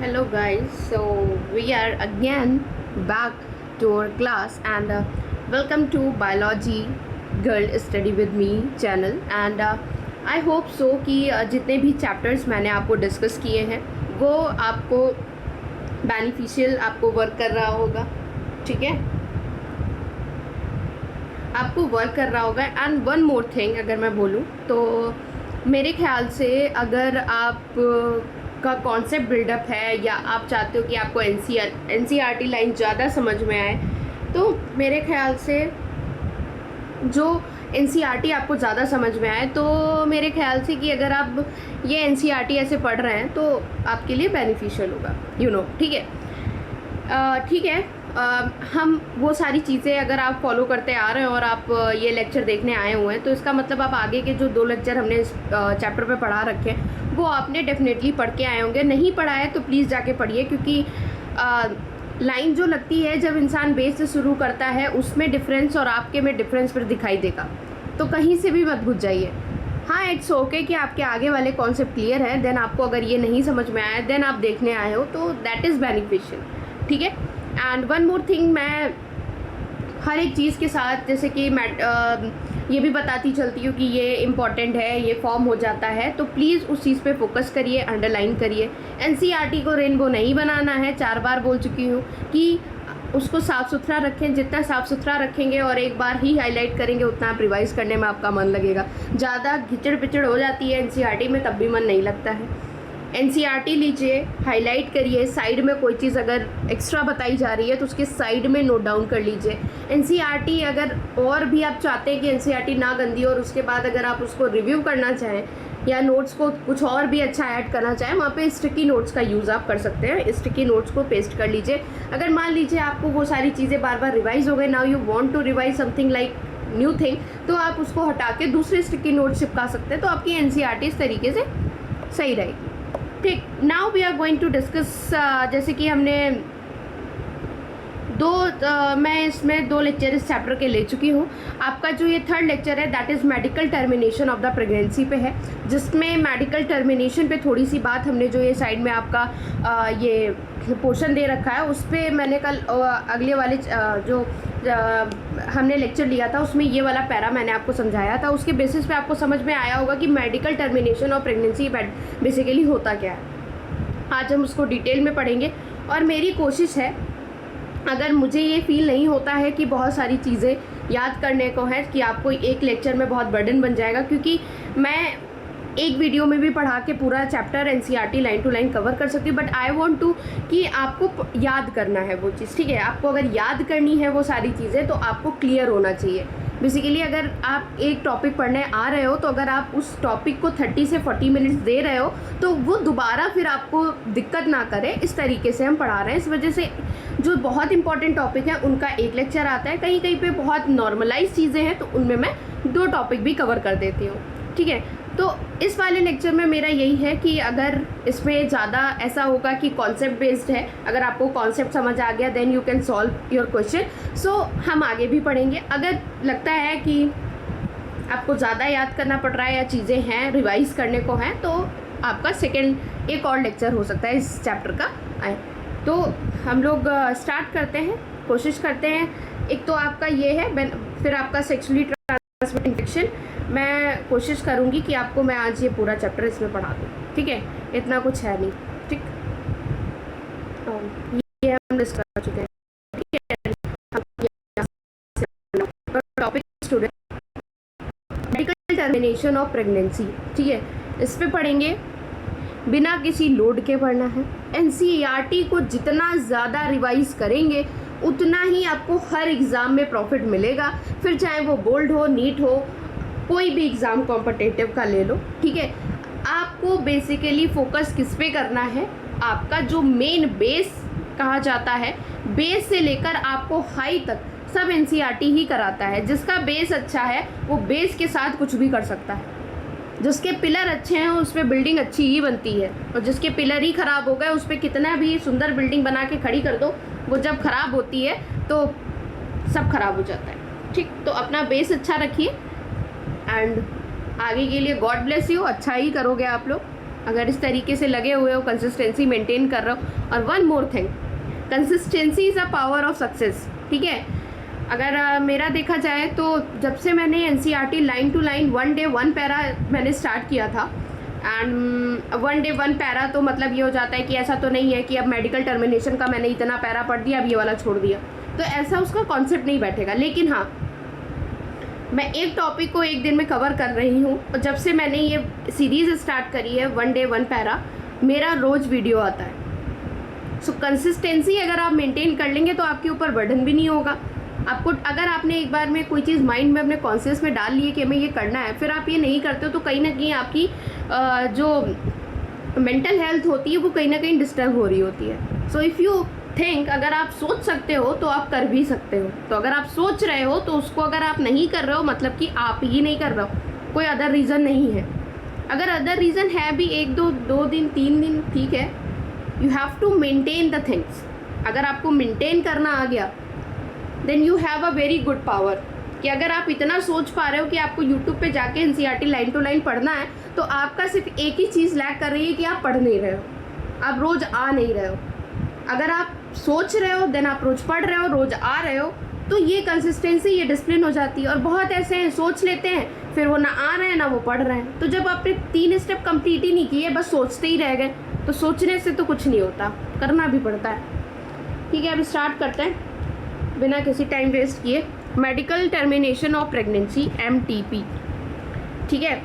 Hello guys, so we are again back to our class and welcome to Biology Girl Study with Me channel and I hope so कि जितने भी chapters मैंने आपको discuss किए हैं वो आपको बेनिफिशियल आपको वर्क कर रहा होगा, ठीक है, आपको वर्क कर रहा होगा। एंड वन मोर थिंग अगर मैं बोलूँ तो मेरे ख्याल से अगर आप का कॉन्सेप्ट बिल्डअप है या आप चाहते हो कि आपको एनसीईआरटी लाइन ज़्यादा समझ में आए, तो मेरे ख्याल से जो एनसीईआरटी आपको ज़्यादा समझ में आए तो मेरे ख्याल से कि अगर आप ये एनसीईआरटी ऐसे पढ़ रहे हैं तो आपके लिए बेनिफिशियल होगा, ठीक है। ठीक है, हम वो सारी चीज़ें अगर आप फॉलो करते आ रहे हैं और आप ये लेक्चर देखने आए हुए हैं तो इसका मतलब आप आगे के जो 2 लेक्चर हमने इस चैप्टर पे पढ़ा रखे हैं वो आपने डेफिनेटली पढ़ के आए होंगे। नहीं पढ़ा है तो प्लीज़ जाके पढ़िए, क्योंकि लाइन जो लगती है जब इंसान बेस से शुरू करता है उसमें डिफरेंस और आपके में डिफरेंस फिर दिखाई देगा, तो कहीं से भी मत घुस जाइए। हाँ, इट्स ओके कि आपके आगे वाले कॉन्सेप्ट क्लियर है, देन आपको अगर ये नहीं समझ में आया देन आप देखने आए हो तो दैट इज़ बेनिफिशियल, ठीक है। एंड वन मोर थिंग, मैं हर एक चीज़ के साथ जैसे कि मैं ये भी बताती चलती हूँ कि ये इम्पॉर्टेंट है, ये फॉर्म हो जाता है, तो प्लीज़ उस चीज़ पे फोकस करिए, अंडरलाइन करिए। एनसीईआरटी को रेनबो नहीं बनाना है, 4 बार बोल चुकी हूँ कि उसको साफ़ सुथरा रखें। जितना साफ़ सुथरा रखेंगे और एक बार ही हाईलाइट करेंगे उतना आप रिवाइज करने में आपका मन लगेगा। ज़्यादा घिचड़ पिचड़ हो जाती है एनसीईआरटी में, तब भी मन नहीं लगता है। एनसीईआरटी लीजिए, हाईलाइट करिए, साइड में कोई चीज़ अगर एक्स्ट्रा बताई जा रही है तो उसके साइड में नोट डाउन कर लीजिए। एनसीईआरटी अगर और भी आप चाहते हैं कि एनसीईआरटी ना गंदी हो और उसके बाद अगर आप उसको रिव्यू करना चाहें या नोट्स को कुछ और भी अच्छा ऐड करना चाहें, वहाँ पे स्टिकी नोट्स का यूज़ आप कर सकते हैं। स्टिकी नोट्स को पेस्ट कर लीजिए। अगर मान लीजिए आपको वो सारी चीज़ें बार बार रिवाइज हो गए, now you want to revise something like new thing, तो आप उसको हटा के दूसरे स्टिकी नोट्स चिपका सकते हैं, तो आपकी एनसीईआरटी इस तरीके से सही रहेगी। ठीक, now we are going to discuss, जैसे कि हमने मैं इसमें 2 लेक्चर इस चैप्टर के ले चुकी हूँ। आपका जो ये 3rd लेक्चर है that is medical termination of the pregnancy पे है, जिसमें मेडिकल टर्मिनेशन पे थोड़ी सी बात हमने जो ये साइड में आपका ये पोर्शन दे रखा है उस पर मैंने कल अगले वाले जो हमने लेक्चर लिया था उसमें ये वाला पैरा मैंने आपको समझाया था। उसके बेसिस पे आपको समझ में आया होगा कि medical termination of pregnancy basically होता क्या है। आज हम उसको डिटेल में पढ़ेंगे और मेरी कोशिश है, अगर मुझे ये फील नहीं होता है कि बहुत सारी चीज़ें याद करने को है कि आपको एक लेक्चर में बहुत बर्डन बन जाएगा, क्योंकि मैं एक वीडियो में भी पढ़ा के पूरा chapter NCERT line to line cover कर सकती हूँ, बट आई वांट टू कि आपको याद करना है वो चीज़, ठीक है। आपको अगर याद करनी है वो सारी चीज़ें तो आपको क्लियर होना चाहिए। बेसिकली अगर आप एक टॉपिक पढ़ने आ रहे हो तो अगर आप उस टॉपिक को 30 से 40 मिनट्स दे रहे हो तो वो दोबारा फिर आपको दिक्कत ना करे, इस तरीके से हम पढ़ा रहे हैं। इस वजह से जो बहुत इंपॉर्टेंट टॉपिक है उनका एक लेक्चर आता है, कहीं कहीं पे बहुत नॉर्मलाइज चीज़ें हैं तो उनमें मैं 2 टॉपिक भी कवर कर देती हूँ, ठीक है। तो इस वाले लेक्चर में मेरा यही है कि अगर इसमें ज़्यादा ऐसा होगा कि कॉन्सेप्ट बेस्ड है, अगर आपको कॉन्सेप्ट समझ आ गया then you can solve your question. So हम आगे भी पढ़ेंगे। अगर लगता है कि आपको ज़्यादा याद करना पड़ रहा है या चीज़ें हैं रिवाइज करने को हैं तो आपका सेकेंड एक और लेक्चर हो सकता है इस चैप्टर का आए। तो हम लोग स्टार्ट करते हैं, कोशिश करते हैं। एक तो आपका ये है, फिर आपका सेक्सुअली ट्रांसमिटेड इन्फेक्शन। मैं कोशिश करूँगी कि आपको मैं आज ये पूरा चैप्टर इसमें पढ़ा दूँ, ठीक है। इतना कुछ है नहीं, ठीक। ये हम डिस्कस कर चुके हैं, ठीक है। Topic student medical termination of pregnancy, ठीक है, इस पे पढ़ेंगे। बिना किसी लोड के पढ़ना है। एनसीईआरटी को जितना ज़्यादा रिवाइज करेंगे उतना ही आपको हर एग्ज़ाम में प्रॉफिट मिलेगा, फिर चाहे वो बोल्ड हो, नीट हो, कोई भी एग्ज़ाम कॉम्पिटिटिव का ले लो, ठीक है। आपको बेसिकली फोकस किस पे करना है, आपका जो मेन बेस कहा जाता है, बेस से लेकर आपको हाई तक सब एनसीईआरटी ही कराता है। जिसका बेस अच्छा है वो बेस के साथ कुछ भी कर सकता है। जिसके पिलर अच्छे हैं उस पर बिल्डिंग अच्छी ही बनती है, और जिसके पिलर ही ख़राब हो गए उस पर कितना भी सुंदर बिल्डिंग बना के खड़ी कर दो, वो जब ख़राब होती है तो सब खराब हो जाता है, ठीक। तो अपना बेस अच्छा रखिए एंड आगे के लिए गॉड ब्लेस यू, अच्छा ही करोगे आप लोग। अगर इस तरीके से लगे हुए हो, कंसिस्टेंसी मेंटेन कर रहे हो। और one more thing, consistency is a power of success, ठीक है। अगर मेरा देखा जाए तो जब से मैंने NCERT line to line 1 day 1 para मैंने स्टार्ट किया था, एंड 1 डे 1 पैरा तो मतलब ये हो जाता है कि ऐसा तो नहीं है कि अब मेडिकल टर्मिनेशन का मैंने इतना पैरा पढ़ दिया अब ये वाला छोड़ दिया, तो ऐसा उसका कॉन्सेप्ट नहीं बैठेगा। लेकिन हाँ, मैं एक टॉपिक को एक दिन में कवर कर रही हूँ, और जब से मैंने ये सीरीज़ स्टार्ट करी है 1 डे 1 पैरा, मेरा रोज़ वीडियो आता है। सो कंसिस्टेंसी अगर आप मेंटेन कर लेंगे तो आपके ऊपर बर्डन भी नहीं होगा। आपको अगर आपने एक बार में कोई चीज़ माइंड में अपने कॉन्शियस में डाल ली है कि हमें ये करना है, फिर आप ये नहीं करते हो, तो कहीं ना कहीं आपकी जो मेंटल हेल्थ होती है वो कहीं ना कहीं डिस्टर्ब हो रही होती है। सो इफ़ यू थिंक, अगर आप सोच सकते हो तो आप कर भी सकते हो। तो अगर आप सोच रहे हो तो उसको अगर आप नहीं कर रहे हो मतलब कि आप ही नहीं कर रहे हो, कोई अदर रीज़न नहीं है। अगर अदर रीज़न है भी 1 2 दिन 3 दिन, ठीक है, you have to maintain the things. अगर आपको मेंटेन करना आ गया then you have a very good power, कि अगर आप इतना सोच पा रहे हो कि आपको यूट्यूब पे जाके एनसीईआरटी लाइन टू लाइन पढ़ना है, तो आपका सिर्फ एक ही चीज़ लैक कर रही है कि आप पढ़ नहीं रहे हो, आप रोज़ आ नहीं रहे हो। अगर आप सोच रहे हो देन आप रोज़ पढ़ रहे हो, रोज़ आ रहे हो, तो ये कंसिस्टेंसी, ये डिसिप्लिन हो जाती है। और बहुत ऐसे हैं सोच लेते हैं, फिर वो ना आ रहे हैं ना वो पढ़ रहे हैं। तो जब आपने 3 स्टेप कंप्लीट ही नहीं किए, बस सोचते ही रह गए, तो सोचने से तो कुछ नहीं होता, करना भी पड़ता है। ठीक है, अब स्टार्ट करते हैं बिना किसी टाइम वेस्ट किए। Medical termination of pregnancy, MTP, ठीक है।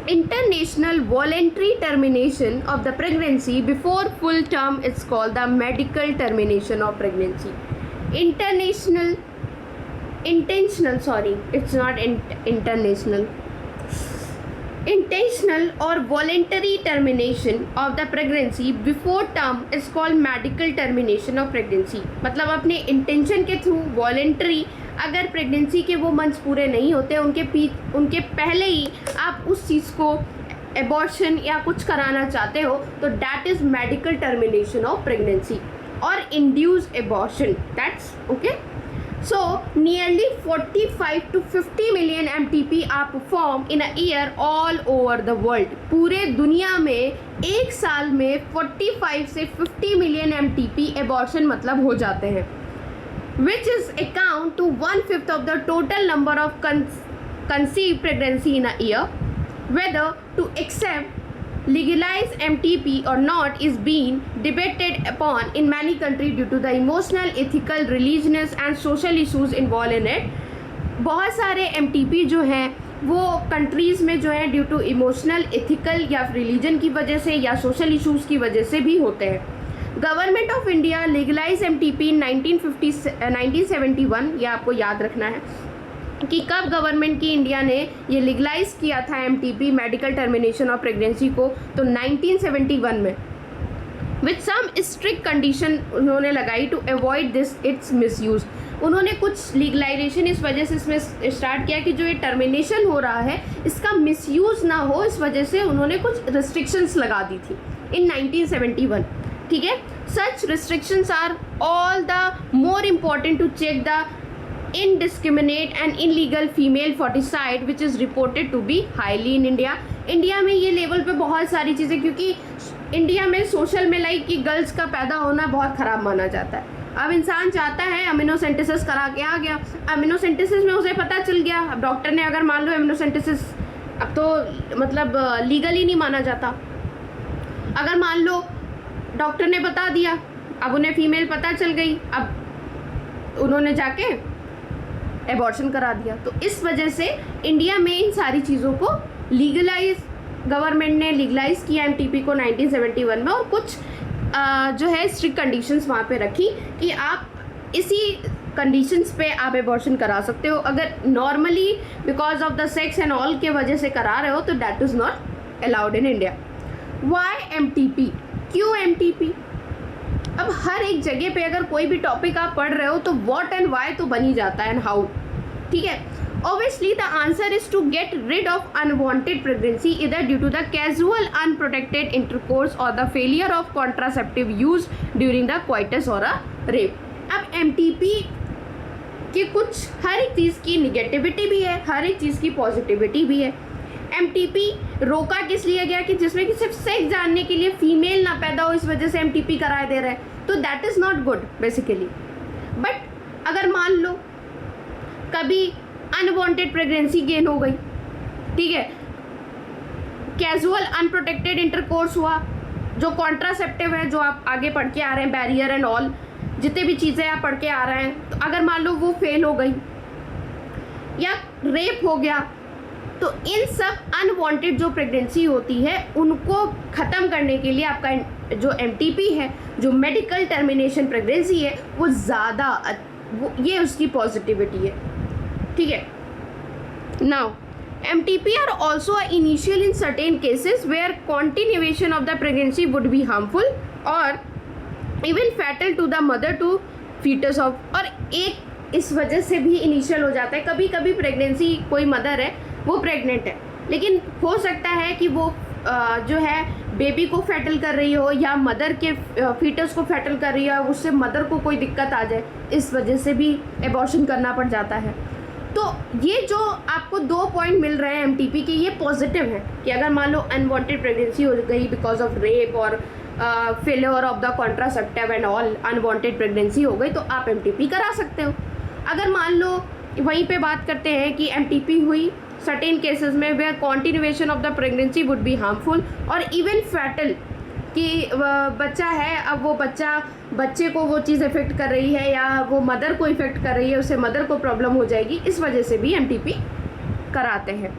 International voluntary termination of the pregnancy before full term is called the medical termination of pregnancy. Intentional or voluntary termination of the pregnancy before term is called medical termination of pregnancy. मतलब अपने intention के through voluntary, अगर pregnancy के वो months पूरे नहीं होते, उनके पहले ही आप उस चीज़ को एबॉर्शन या कुछ कराना चाहते हो, तो that is medical termination of pregnancy और induced abortion, that's okay. So nearly 45 to 50 million MTP are performed in a year all over the world. पूरे दुनिया में एक साल में 45 से 50 मिलियन MTP एबॉर्शन मतलब हो जाते हैं, which is account to 1/5 of the total number of conceived pregnancy in a year. Whether to accept legalize MTP or not is being debated upon in many countries due to the emotional, ethical, religious and social issues involved in it. बहुत सारे MTP जो हैं वो countries में जो है due to emotional, ethical या religion की वजह से या सोशल इश्यूज़ की वजह से भी होते हैं। Government of India legalise MTP in 1971, ये आपको याद रखना है कि कब गवर्नमेंट की इंडिया ने ये लीगलाइज किया था MTP, medical termination of pregnancy को, तो 1971 में, विथ सम स्ट्रिक्ट कंडीशन उन्होंने लगाई to avoid this its misuse. उन्होंने कुछ लीगलाइजेशन इस वजह से इसमें स्टार्ट किया कि जो ये टर्मिनेशन हो रहा है इसका मिसयूज़ ना हो, इस वजह से उन्होंने कुछ रिस्ट्रिक्शंस लगा दी थी इन 1971, ठीक है। Such restrictions are all the more important to check the indiscriminate and illegal female foeticide which is reported to be highly in India. India में ये लेवल पे बहुत सारी चीज़ें, क्योंकि इंडिया में सोशल में लाइक कि गर्ल्स का पैदा होना बहुत ख़राब माना जाता है। अब इंसान चाहता है अमीनोसेंटेसिस करा के आ गया, अमीनोसेंटेसिस में उसे पता चल गया, अब डॉक्टर ने अगर मान लो अमीनोसेंटेसिस, अब तो मतलब लीगली नहीं माना जाता। अगर मान लो डॉक्टर ने बता दिया, अब उन्हें फीमेल पता चल गई, अब उन्होंने जाके एबॉर्शन करा दिया। तो इस वजह से इंडिया में इन सारी चीज़ों को लीगलाइज, गवर्नमेंट ने लीगलाइज किया MTP को 1971 में, और कुछ जो है स्ट्रिक्ट कंडीशंस वहाँ पे रखी कि आप इसी कंडीशंस पे आप एबॉर्शन करा सकते हो। अगर normally because of the sex and all के वजह से करा रहे हो तो that is not allowed in India. Why MTP, क्यों MTP? अब हर एक जगह पे अगर कोई भी टॉपिक आप पढ़ रहे हो तो व्हाट एंड वाई तो बन ही जाता है, एंड हाउ, ठीक है। Obviously the answer is to get rid of unwanted pregnancy इधर due to the casual unprotected intercourse और the failure of contraceptive use during the coitus और अ रेप। अब MTP की कुछ, हर एक चीज़ की निगेटिविटी भी है, हर एक चीज़ की पॉजिटिविटी भी है। MTP रोका किस लिए गया कि जिसमें कि सिर्फ सेक्स जानने के लिए फीमेल ना पैदा हो, इस वजह से MTP कराए दे रहे हैं, तो that is not good basically. But अगर मान लो कभी अनवांटेड प्रेगनेंसी गेन हो गई, ठीक है, कैजुअल अनप्रोटेक्टेड इंटरकोर्स हुआ, जो कॉन्ट्रासेप्टिव है जो आप आगे पढ़ के आ रहे हैं, बैरियर एंड ऑल जितने भी चीज़ें आप पढ़ के आ रहे हैं, तो अगर मान लो वो फेल हो गई या रेप हो गया, तो इन सब अनवांटेड जो प्रेगनेंसी होती है उनको ख़त्म करने के लिए आपका जो MTP है, जो मेडिकल टर्मिनेशन प्रेगनेंसी है, वो ज़्यादा ये उसकी पॉजिटिविटी है, ठीक है। Now MTP are also initial in certain cases where continuation of the pregnancy would be harmful or even fatal to the mother to fetus of, और एक इस वजह से भी इनिशियल हो जाता है। कभी कभी प्रेगनेंसी कोई मदर है वो प्रेग्नेंट है, लेकिन हो सकता है कि वो जो है बेबी को फैटल कर रही हो या मदर के फीटस को फैटल कर रही है, उससे मदर को कोई दिक्कत आ जाए, इस वजह से भी एबॉर्शन करना पड़ जाता है। तो ये जो आपको 2 पॉइंट मिल रहे हैं MTP के, ये पॉजिटिव है कि अगर मान लो अनवांटेड प्रेगनेंसी हो गई बिकॉज ऑफ रेप और failure of the contraceptive and all, unwanted pregnancy हो गई तो आप MTP करा सकते हो। अगर मान लो वहीं पे बात करते हैं कि MTP हुई सर्टेन केसेस में where continuation of the pregnancy would be harmful और इवन फैटल, कि बच्चा है, अब वो बच्चे को वो चीज़ इफेक्ट कर रही है या वो मदर को इफेक्ट कर रही है, उससे मदर को प्रॉब्लम हो जाएगी, इस वजह से भी MTP कराते हैं।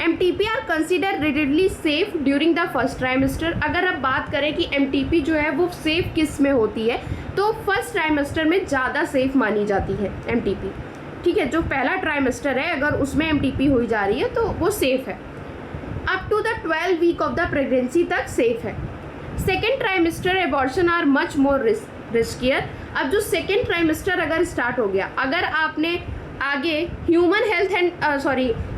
MTP are consider relatively safe during the first trimester. अगर आप बात करें कि MTP जो है वो सेफ किस में होती है, तो फर्स्ट ट्राइमेस्टर में ज़्यादा सेफ मानी जाती है MTP, ठीक है। जो पहला ट्राइमेस्टर है अगर उसमें MTP हुई जा रही है तो वो सेफ़ है। Up to the 12 week of the pregnancy तक सेफ है। Second trimester abortion are much more riskier. अब जो सेकेंड ट्राइमेस्टर अगर स्टार्ट हो गया, अगर आपने आगे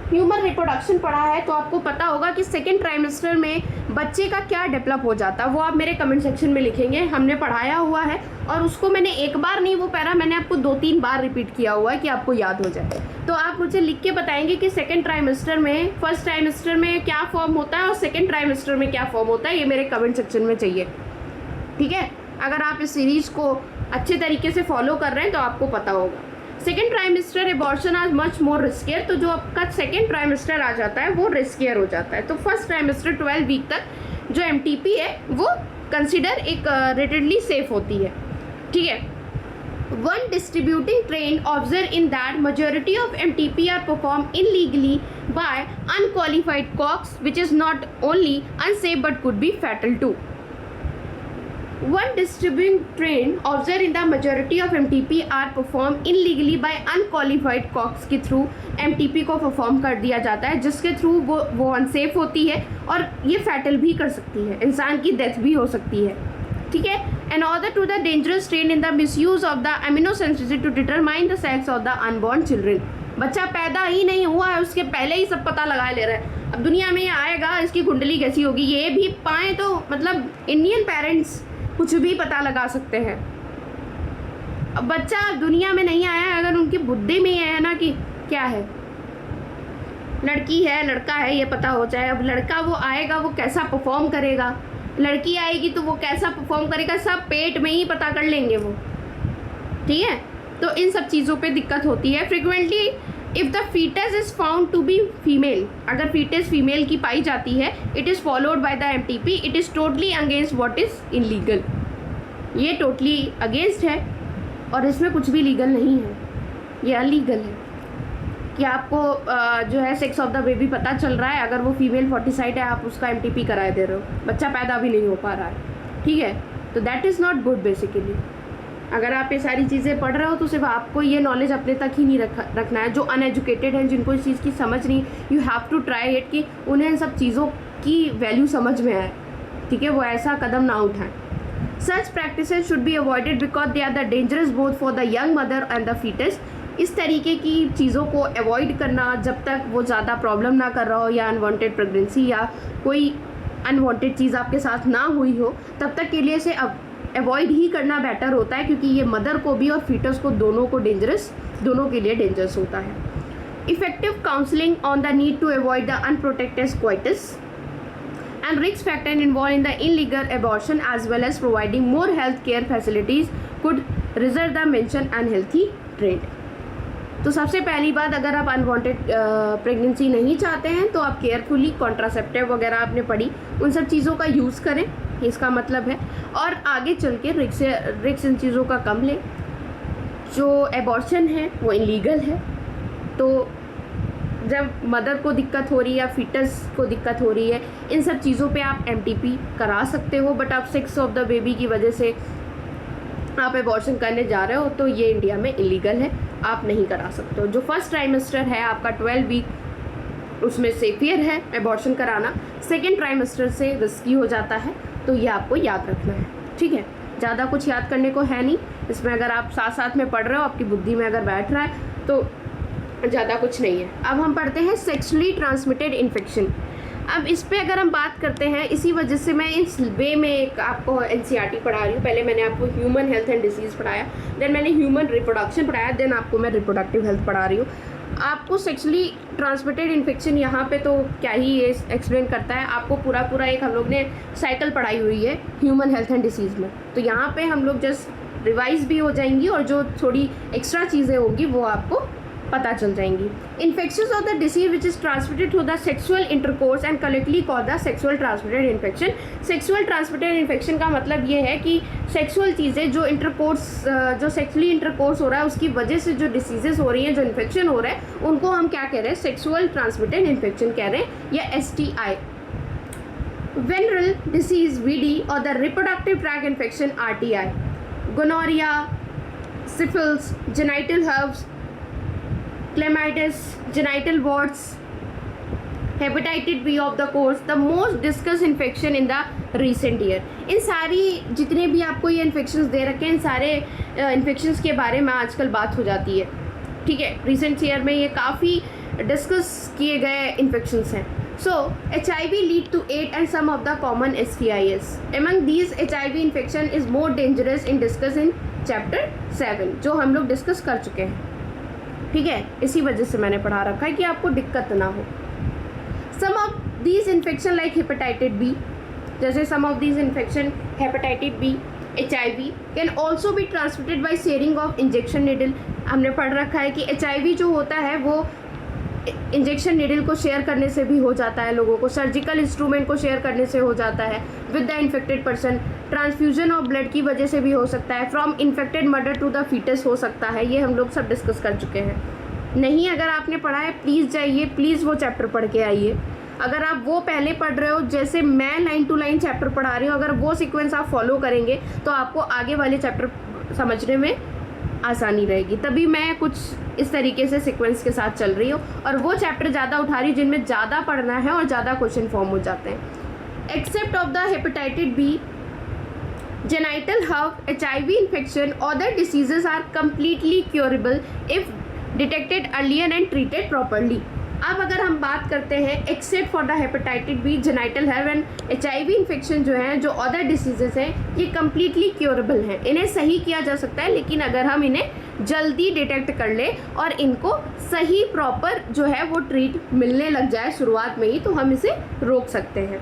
ह्यूमन रिप्रोडक्शन पढ़ा है तो आपको पता होगा कि सेकेंड ट्राइमेस्टर में बच्चे का क्या डेवलप हो जाता है, वो आप मेरे कमेंट सेक्शन में लिखेंगे, हमने पढ़ाया हुआ है और उसको मैंने एक बार नहीं, वो पैरा मैंने आपको 2-3 बार रिपीट किया हुआ है कि आपको याद हो जाए। तो आप मुझे लिख के बताएंगे कि सेकेंड ट्राइमेस्टर में, फर्स्ट ट्राइमेस्टर में क्या फॉर्म होता है और सेकेंड ट्राइमेस्टर में क्या फॉर्म होता है, ये मेरे कमेंट सेक्शन में चाहिए, ठीक है। अगर आप इस सीरीज़ को अच्छे तरीके से फॉलो कर रहे हैं तो आपको पता होगा। Second trimester abortion are much more riskier, तो जो आपका सेकेंड ट्राइमेस्टर आ जाता है वो रिस्कियर हो जाता है। तो फर्स्ट ट्राइमेस्टर 12 वीक तक जो MTP है वो कंसिडर एक रिलेटिवली सेफ होती है, ठीक है। One distributing trend observed in that majority of MTP are performed illegally by unqualified cocks, which is not only unsafe but could be fatal too. One disturbing trend observed in the majority of MTP are performed illegally by unqualified cocks के through MTP को perform कर दिया जाता है, जिसके through वो unsafe होती है और ये फैटल भी कर सकती है, इंसान की डेथ भी हो सकती है, ठीक है। In order to the dangerous trend in the misuse of the amino-synthesis to determine the sex of the unborn children. बच्चा पैदा ही नहीं हुआ है उसके पहले ही सब पता लगा ले रहा है, अब दुनिया में ये आएगा इसकी कुंडली कैसी होगी ये भी पाएँ तो मतलब इंडियन पेरेंट्स कुछ भी पता लगा सकते हैं। अब बच्चा दुनिया में नहीं आया है, अगर उनकी बुद्धि में ये है ना कि क्या है, लड़की है लड़का है, ये पता हो जाए। अब लड़का वो आएगा वो कैसा परफॉर्म करेगा, लड़की आएगी तो वो कैसा परफॉर्म करेगा, सब पेट में ही पता कर लेंगे वो, ठीक है। तो इन सब चीज़ों पे दिक्कत होती है। Frequently if the fetus is found to be female, अगर फीटस फीमेल की पाई जाती है, it is followed by the MTP, it is totally against what is illegal. ये टोटली अगेंस्ट है और इसमें कुछ भी लीगल नहीं है, ये अलीगल है कि आपको जो है सेक्स ऑफ द बेबी पता चल रहा है, अगर वो फीमेल फर्टिसाइड है आप उसका MTP कराए दे रहे हो, बच्चा पैदा भी नहीं हो पा रहा है, ठीक है। तो that is not good basically. अगर आप ये सारी चीज़ें पढ़ रहे हो तो सिर्फ आपको ये नॉलेज अपने तक ही नहीं रखना है। जो अनएजुकेटेड हैं, जिनको इस चीज़ की समझ नहीं, you have to try it कि उन्हें इन सब चीज़ों की वैल्यू समझ में आए, ठीक है, वो ऐसा कदम ना उठाएं। Such practices should be avoided because they are the dangerous both for the young mother and the foetus. इस तरीके की चीज़ों को अवॉइड करना जब तक वो ज़्यादा प्रॉब्लम ना कर रहा हो या अनवांटेड प्रेगनेंसी या कोई अनवांटेड चीज़ आपके साथ ना हुई हो, तब तक के लिए से अवॉइड ही करना बेटर होता है, क्योंकि ये मदर को भी और फीटस को दोनों के लिए डेंजरस होता है। Effective counselling on the need to avoid the unprotected coitus. and risk factor involved in the illegal abortion as well as providing more health care facilities could result the mentioned unhealthy trend. तो सबसे पहली बात, अगर आप unwanted pregnancy नहीं चाहते हैं तो आप केयरफुली कॉन्ट्रासेप्टिव वगैरह आपने पढ़ी उन सब चीज़ों का यूज़ करें, इसका मतलब है, और आगे चल के रिक्स इन चीज़ों का कम लें। जो एबॉर्शन है वो इलीगल है, तो जब मदर को दिक्कत हो रही है या फीटस को दिक्कत हो रही है, इन सब चीज़ों पे आप एमटीपी करा सकते हो, बट आप सेक्स ऑफ द बेबी की वजह से आप एबॉर्शन करने जा रहे हो तो ये इंडिया में इलीगल है, आप नहीं करा सकते हो। जो फर्स्ट ट्राइमेस्टर है आपका 12 वीक, उसमें सेफियर है एबॉर्शन कराना, सेकेंड ट्राइमेस्टर से रिस्की हो जाता है, तो ये आपको याद रखना है, ठीक है। ज़्यादा कुछ याद करने को है नहीं इसमें, अगर आप साथ साथ में पढ़ रहे हो, आपकी बुद्धि में अगर बैठ रहा है तो ज़्यादा कुछ नहीं है। अब हम पढ़ते हैं सेक्सुअली ट्रांसमिटेड इन्फेक्शन। अब इस पे अगर हम बात करते हैं, इसी वजह से मैं इस वे में एक आपको एनसीईआरटी पढ़ा रही हूँ। पहले मैंने आपको ह्यूमन हेल्थ एंड डिसीज़ पढ़ाया, देन मैंने ह्यूमन रिप्रोडक्शन पढ़ाया, देन आपको मैं रिप्रोडक्टिव हेल्थ पढ़ा रही हूँ। आपको सेक्सुअली ट्रांसमिटेड इन्फेक्शन यहाँ पे तो क्या ही ये एक्सप्लेन करता है, आपको पूरा एक हम लोग ने साइकिल पढ़ाई हुई है ह्यूमन हेल्थ एंड डिसीज़ में, तो यहाँ पे हम लोग जस्ट रिवाइज भी हो जाएंगी और जो थोड़ी एक्स्ट्रा चीज़ें होंगी वो आपको पता चल जाएंगी। Infections of the disease which is transmitted through the sexual intercourse and collectively called the sexual transmitted infection. Sexual transmitted infection का मतलब ये है कि सेक्सुअल चीज़ें जो जो सेक्सुअली इंटरकोर्स हो रहा है उसकी वजह से जो डिसीजेस हो रही हैं, जो इन्फेक्शन हो रहा है, उनको हम क्या कह रहे हैं, सेक्सुअल ट्रांसमिटेड इन्फेक्शन कह रहे हैं, या STI। वेनरल डिसीज VD और the reproductive tract infection RTI, gonorrhoea, syphilis, genital herpes, chlamydia, genital warts, hepatitis B of the course, the most discussed infection in the recent year। इन सारी जितने भी आपको ये इन्फेक्शंस दे रखे हैं, इन सारे इन्फेक्शंस के बारे में आजकल बात हो जाती है, ठीक है। रिसेंट ईयर में ये काफ़ी डिस्कस किए गए इन्फेक्शंस हैं। So HIV lead to AIDS and some of the common STIs. Among these, HIV infection is more dangerous in discuss in chapter 7, जो हम लोग डिस्कस कर चुके हैं, ठीक है। इसी वजह से मैंने पढ़ा रखा है कि आपको दिक्कत ना हो। Some of these infection like hepatitis B, जैसे some of these infection hepatitis B, HIV can also be transmitted by sharing of injection needle. हमने पढ़ रखा है कि HIV जो होता है वो इंजेक्शन निडल को शेयर करने से भी हो जाता है, लोगों को सर्जिकल इंस्ट्रूमेंट को शेयर करने से हो जाता है with the infected person, transfusion of blood की वजह से भी हो सकता है, from infected mother to the fetus हो सकता है। ये हम लोग सब डिस्कस कर चुके हैं। नहीं अगर आपने पढ़ा है प्लीज़ जाइए, प्लीज़ वो चैप्टर पढ़ के आइए। अगर आप वो पहले पढ़ रहे हो, जैसे मैं लाइन टू लाइन चैप्टर पढ़ा रही हूँ, अगर वो सीक्वेंस आप फॉलो करेंगे तो आपको आगे वाले चैप्टर समझने में आसानी रहेगी। तभी मैं कुछ इस तरीके से सीक्वेंस के साथ चल रही हूँ और वो चैप्टर ज़्यादा उठा रही हूँ जिनमें ज़्यादा पढ़ना है और ज़्यादा क्वेश्चन फॉर्म हो जाते हैं। Except of the hepatitis B, genital herb, HIV infection, other diseases are completely curable if detected earlier and treated properly। अब अगर हम बात करते हैं except for the hepatitis B, genital herb and HIV infection जो हैं, जो अदर डिसीजेस हैं, ये कम्प्लीटली क्योरेबल हैं, इन्हें सही किया जा सकता है, लेकिन अगर हम इन्हें जल्दी डिटेक्ट कर ले और इनको सही प्रॉपर जो है वो ट्रीट मिलने लग जाए शुरुआत में ही, तो हम इसे रोक सकते हैं।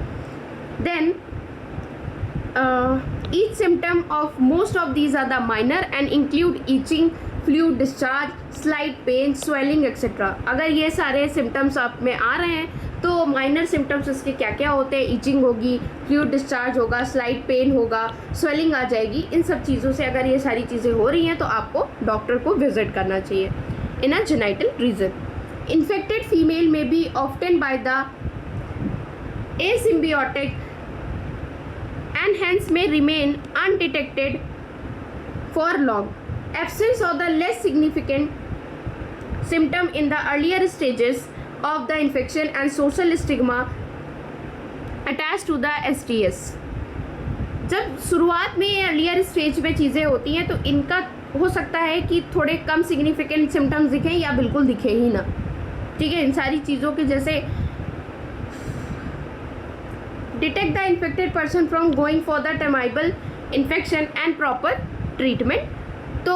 Then each symptom of most of these are the minor and include itching, fluid discharge, slight pain, swelling etc। अगर ये सारे सिम्टम्स आप में आ रहे हैं तो माइनर सिम्टम्स इसके क्या क्या होते हैं, इचिंग होगी, फ्लूइड डिस्चार्ज होगा, स्लाइट पेन होगा, स्वेलिंग आ जाएगी। इन सब चीज़ों से अगर ये सारी चीज़ें हो रही हैं तो आपको डॉक्टर को विजिट करना चाहिए। In a genital region, infected female में be often by the asymbiotic and hence may remain undetected for long. Absence of the less significant symptom in the earlier stages of the infection and social stigma attached to the STS। जब शुरुआत में earlier stage में चीज़ें होती हैं तो इनका हो सकता है कि थोड़े कम सिग्निफिकेंट सिम्टम्स दिखें या बिल्कुल दिखे ही ना, ठीक है। इन सारी चीज़ों के जैसे detect the infected person from going for the terminable infection and proper treatment. तो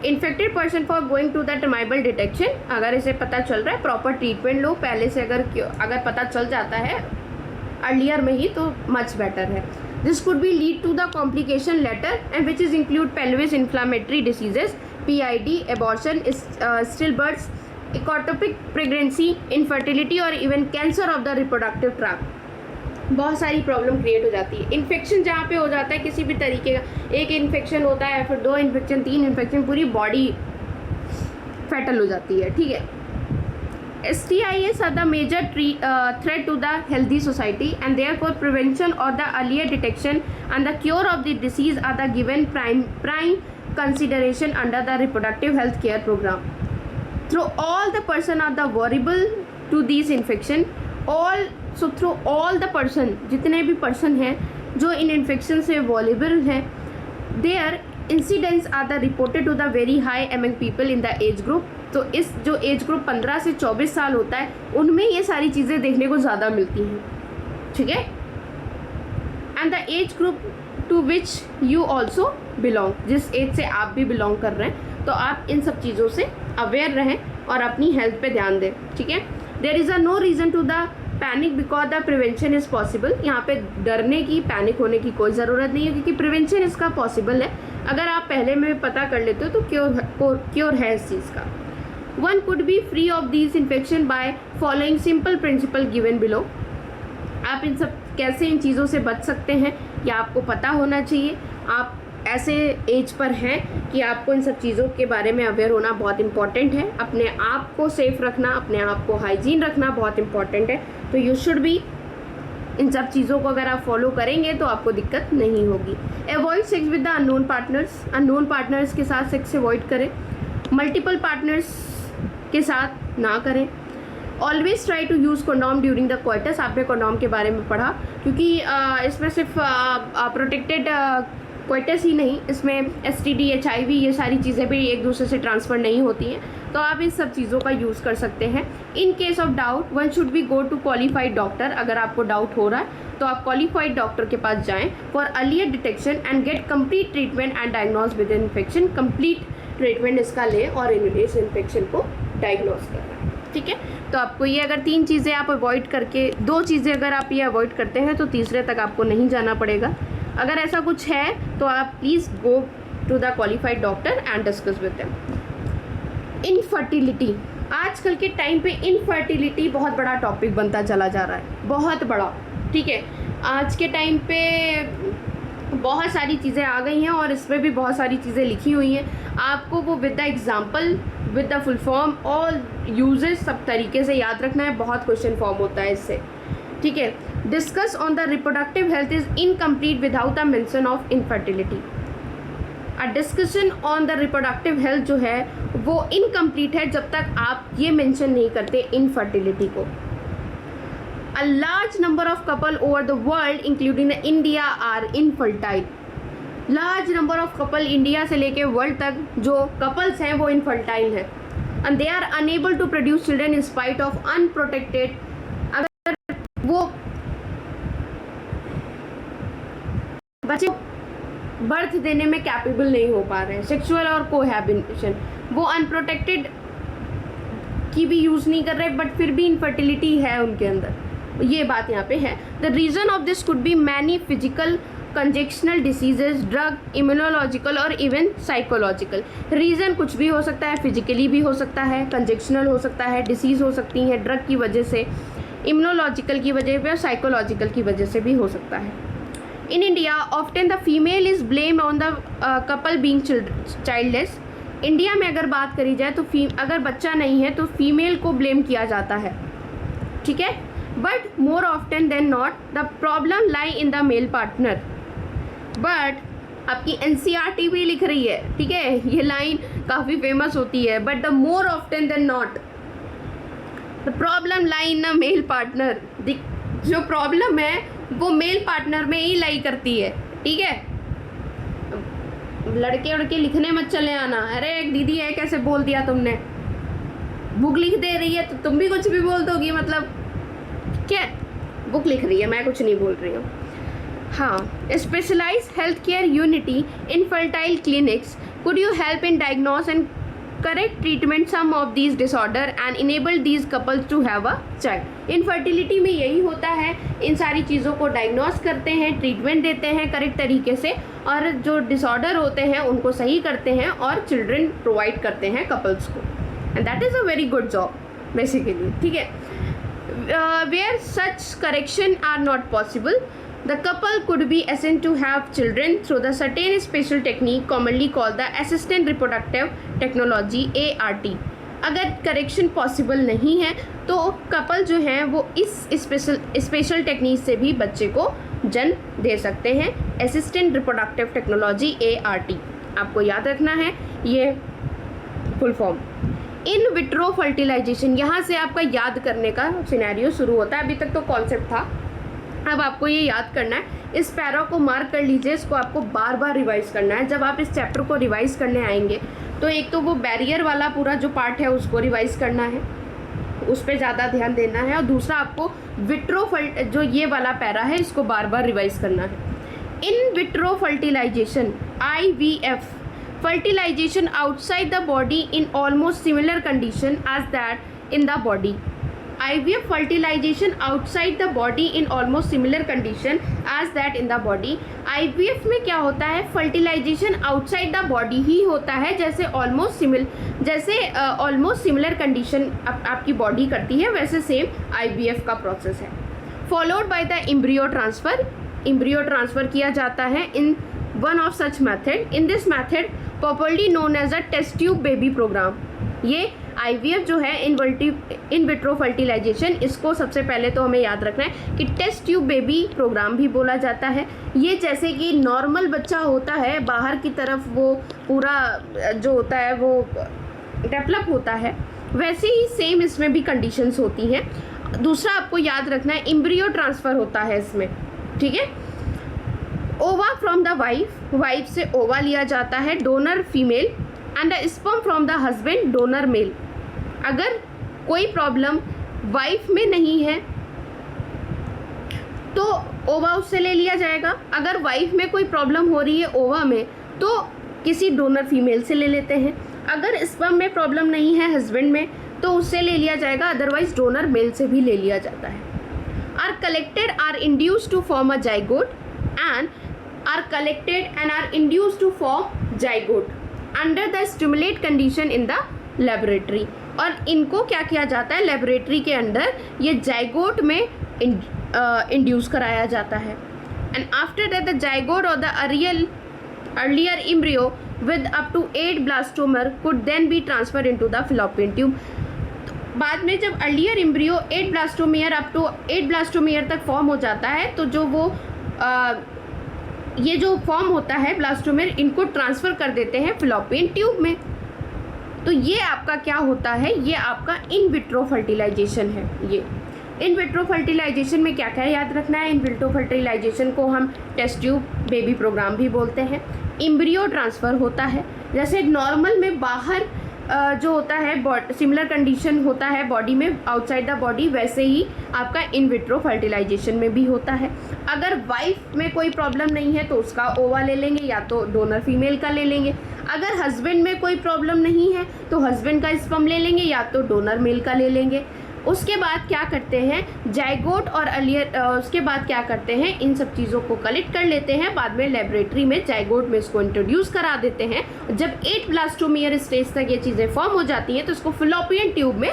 infected person for going to the terminable detection, अगर इसे पता चल रहा है प्रॉपर ट्रीटमेंट लो पहले से, अगर पता चल जाता है अर्लियर में ही तो मच बेटर है. This could be lead to the complication later and which is include pelvis inflammatory diseases, PID, abortion, stillbirths, ectopic pregnancy, infertility और even cancer of the reproductive tract. बहुत सारी प्रॉब्लम क्रिएट हो जाती है. Infection जहाँ पे हो जाता है किसी भी तरीके का, एक इन्फेक्शन होता है, फिर 2 इन्फेक्शन, 3 इन्फेक्शन, पूरी बॉडी फैटल हो जाती है. ठीक है. STIs are the major threat to the healthy society and therefore prevention or the earlier detection and the cure of the disease are the given prime consideration under the reproductive health care program. Through all the person are the vulnerable to these infection. Through all the person, जितने भी person हैं जो इन infection से vulnerable हैं, their incidence are the reported to the very high among people in the age group. तो इस जो age group 15 से 24 साल होता है उनमें ये सारी चीज़ें देखने को ज़्यादा मिलती हैं. ठीक है. And the age group to which you also belong, जिस एज से आप भी बिलोंग कर रहे हैं, तो आप इन सब चीज़ों से अवेयर रहें और अपनी हेल्थ पे ध्यान दें. ठीक है. There is a no reason to the panic because the prevention is possible. यहाँ पे डरने की, पैनिक होने की कोई ज़रूरत नहीं है क्योंकि प्रिवेंशन इसका पॉसिबल है. अगर आप पहले में पता कर लेते हो तो क्योर है इस चीज़ का. One could be free of these infection by following simple principle given below. आप इन सब कैसे इन चीज़ों से बच सकते हैं ये आपको पता होना चाहिए. आप ऐसे एज पर हैं कि आपको इन सब चीज़ों के बारे में अवेयर होना बहुत इंपॉर्टेंट है. अपने आप को सेफ रखना, अपने आप को हाइजीन रखना बहुत इंपॉर्टेंट है. तो यू शुड बी इन सब चीज़ों को अगर आप फॉलो करेंगे तो आपको दिक्कत नहीं होगी. Avoid sex with the unknown partners. Unknown partners के साथ सेक्स अवॉइड करें. मल्टीपल पार्टनर्स के साथ ना करें. Always try to use condom during the quarters. आपने कंडोम के बारे में पढ़ा क्योंकि इसमें सिर्फ प्रोटेक्टेड क्वार्टर्स ही नहीं, इसमें STD, HIV ये सारी चीज़ें भी एक दूसरे से ट्रांसफ़र नहीं होती हैं. तो आप इन सब चीज़ों का यूज़ कर सकते हैं. In case of doubt one should be go to qualified doctor. अगर आपको डाउट हो रहा है तो आप क्वालिफाइड डॉक्टर के पास जाएँ for earlier detection and get complete treatment and diagnose with infection. Complete treatment इसका लें और इस इन्फेक्शन को डायग्नोज करना है. ठीक है. तो आपको ये अगर 3 चीज़ें आप अवॉइड करके, 2 चीज़ें अगर आप ये अवॉइड करते हैं तो तीसरे तक आपको नहीं जाना पड़ेगा. अगर ऐसा कुछ है तो आप please go to the qualified doctor and discuss with them. Infertility. आजकल के टाइम पे इनफर्टिलिटी बहुत बड़ा टॉपिक बनता चला जा रहा है, बहुत बड़ा. ठीक है. आज के टाइम पे बहुत सारी चीज़ें आ गई हैं और इसमें भी बहुत सारी चीज़ें लिखी हुई हैं. आपको वो with the example, with the full form और यूजेस सब तरीके से याद रखना है. बहुत क्वेश्चन फॉर्म होता है इससे. ठीक है. Discuss on the reproductive health is incomplete without the mention of infertility. A discussion on the reproductive health जो है वो इनकम्प्लीट है जब तक आप ये मेंशन नहीं करते इनफर्टिलिटी को. A large number of couple over the world, including India, are infertile. Large number of couple India से लेके वर्ल्ड तक जो कपल्स हैं वो इनफर्टाइल हैं. And they are unable to produce children in spite of unprotected. अगर वो बच्चे बर्थ देने में कैपेबल नहीं हो पा रहे हैं, सेक्सुअल और कोहैबिटेशन, वो अनप्रोटेक्टेड की भी यूज़ नहीं कर रहे बट फिर भी इनफर्टिलिटी है उनके अंदर. ये बात यहाँ पे है. The reason of this could be many physical congenital diseases, drug, immunological और इवन साइकोलॉजिकल. रीज़न कुछ भी हो सकता है. फिजिकली भी हो सकता है, कंजेक्शनल हो सकता है, डिसीज़ हो सकती हैं ड्रग की वजह से, इम्यूनोलॉजिकल की वजह से और साइकोलॉजिकल की वजह से भी हो सकता है. In India often the female is blame on the couple being childless. India में अगर बात करी जाए तो अगर बच्चा नहीं है तो फीमेल को ब्लेम किया जाता है. ठीक है. But more often than not the problem lie in the male partner. But आपकी NCERT भी लिख रही है. ठीक है. ये लाइन काफ़ी फेमस होती है. But the more often than not the problem lie in the male partner. जो प्रॉब्लम है वो मेल पार्टनर में ही लाई करती है. ठीक है. लड़के उड़के लिखने मत चले आना. अरे एक दीदी है कैसे बोल दिया तुमने, बुक लिख दे रही है तो तुम भी कुछ भी बोल दोगी. मतलब क्या, बुक लिख रही है, मैं कुछ नहीं बोल रही हूँ. हाँ. Specialised health care unity in fertile clinics, could you help in diagnose and correct treatment some of these disorder and enable these couples to have a child। Infertility में यही होता है, इन सारी चीज़ों को डायग्नोस करते हैं, ट्रीटमेंट देते हैं करेक्ट तरीके से, और जो डिसऑर्डर होते हैं उनको सही करते हैं और चिल्ड्रन प्रोवाइड करते हैं कपल्स को, and that is a very good job basically. ठीक है, where such correction are not possible, the couple could be assigned to have children through the certain special technique commonly called the assisted reproductive technology ART। अगर correction possible नहीं है तो couple जो हैं वो इस स्पेशल टेक्निक से भी बच्चे को जन्म दे सकते हैं, असिस्टेंट रिप्रोडक्टिव टेक्नोलॉजी ART। आपको याद रखना है ये full form. In vitro fertilisation, यहाँ से आपका याद करने का सिनेरियो शुरू होता है। अभी तक तो कॉन्सेप्ट था, अब आपको ये याद करना है। इस पैरा को मार्क कर लीजिए, इसको आपको बार बार रिवाइज करना है। जब आप इस चैप्टर को रिवाइज करने आएंगे तो एक तो वो बैरियर वाला पूरा जो पार्ट है उसको रिवाइज करना है, उस पर ज़्यादा ध्यान देना है, और दूसरा आपको विट्रो जो ये वाला पैरा है इसको बार बार रिवाइज करना है। In vitro fertilisation IVF fertilization outside the body in almost similar condition as that in the body। IVF fertilization outside the body in almost similar condition as that in the body। IVF में क्या होता है, fertilisation outside the body ही होता है, जैसे almost similar condition आपकी body करती है वैसे सेम IVF का प्रोसेस है। Followed by the embryo transfer, embryo transfer किया जाता है in one of such method. In this method popularly known as a test tube baby programme. ये IVF जो है इन विट्रो फर्टिलाइजेशन, इसको सबसे पहले तो हमें याद रखना है कि टेस्ट ट्यूब बेबी प्रोग्राम भी बोला जाता है। ये जैसे कि नॉर्मल बच्चा होता है बाहर की तरफ वो पूरा जो होता है वो डेवलप होता है, वैसे ही सेम इसमें भी कंडीशंस होती हैं। दूसरा आपको याद रखना है एम्ब्रियो ट्रांसफ़र होता है इसमें, ठीक है। ओवा फ्रॉम द वाइफ से ओवा लिया जाता है, donor female, and the sperm from the husband, donor male. अगर कोई प्रॉब्लम वाइफ में नहीं है तो ओवा उससे ले लिया जाएगा, अगर वाइफ में कोई प्रॉब्लम हो रही है ओवा में तो किसी डोनर फीमेल से ले लेते हैं। अगर स्पर्म में प्रॉब्लम नहीं है हस्बैंड में तो उससे ले लिया जाएगा, अदरवाइज डोनर मेल से भी ले लिया जाता है। Are collected are induced to form a zygote and are induced to form zygote under the stimulate condition in the laboratory. और इनको क्या किया जाता है, लेबोरेटरी के अंदर ये जाइगोट में इंड्यूस कराया जाता है। And after that the zygote और the earlier embryo with up to 8 blastomer could then be transferred into the fallopian tube। बाद में जब earlier embryo 8 blastomere up to 8 blastomere तक फॉर्म हो जाता है तो जो वो ये जो फॉर्म होता है ब्लास्टोमियर, इनको ट्रांसफ़र कर देते हैं fallopian ट्यूब में। तो ये आपका क्या होता है, ये आपका इन विट्रो फर्टिलाइजेशन है। ये इन विट्रो फर्टिलाइजेशन में क्या क्या याद रखना है, इन विट्रो फर्टिलाइजेशन को हम टेस्ट ट्यूब बेबी प्रोग्राम भी बोलते हैं। एम्ब्रियो ट्रांसफ़र होता है, जैसे नॉर्मल में बाहर जो होता है सिमिलर कंडीशन होता है बॉडी में आउटसाइड द बॉडी, वैसे ही आपका इन विट्रो फर्टिलाइजेशन में भी होता है। अगर वाइफ में कोई प्रॉब्लम नहीं है तो उसका ओवा ले लेंगे या तो डोनर फीमेल का ले लेंगे। अगर हस्बैंड में कोई प्रॉब्लम नहीं है तो हस्बैंड का स्पर्म ले लेंगे या तो डोनर मेल का ले लेंगे। उसके बाद क्या करते हैं, जाइगोट और उसके बाद क्या करते हैं, इन सब चीज़ों को कलेक्ट कर लेते हैं, बाद में लेबोरेटरी में जाइगोट में इसको इंट्रोड्यूस करा देते हैं। जब 8 ब्लास्टोमियर स्टेज तक ये चीज़ें फॉर्म हो जाती हैं तो इसको fallopian ट्यूब में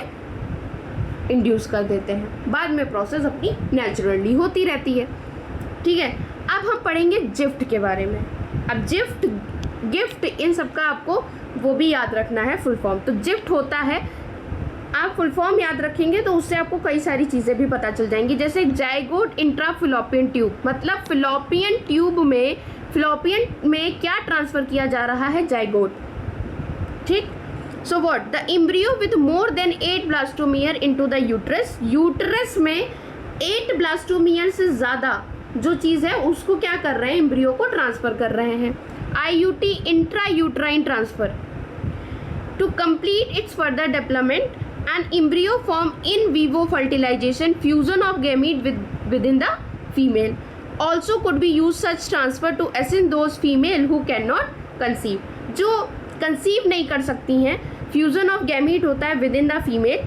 इंड्यूस कर देते हैं। बाद में प्रोसेस अपनी नेचुरली होती रहती है, ठीक है। अब हम पढ़ेंगे जिफ्ट के बारे में। अब गिफ्ट इन सब का आपको वो भी याद रखना है फुल फॉर्म। तो जिफ्ट होता है, आप फुल फॉर्म याद रखेंगे तो उससे आपको कई सारी चीज़ें भी पता चल जाएंगी। जैसे जाइगोट इंट्रा fallopian ट्यूब, मतलब fallopian ट्यूब में fallopian में क्या ट्रांसफ़र किया जा रहा है, जाइगोट, ठीक। So what the embryo with more than 8 blastomere into the uterus, uterus में 8 ब्लास्टोमियर से ज़्यादा जो चीज़ है उसको क्या कर रहे हैं, एम्ब्रियो को ट्रांसफ़र कर रहे हैं। IUT intra uterine transfer to complete its further development and embryo form in vivo fertilization, fusion of gamete within the female also could be used such transfer to assist those female who cannot conceive। जो conceive नहीं कर सकती हैं fusion of gamete होता है with in the female,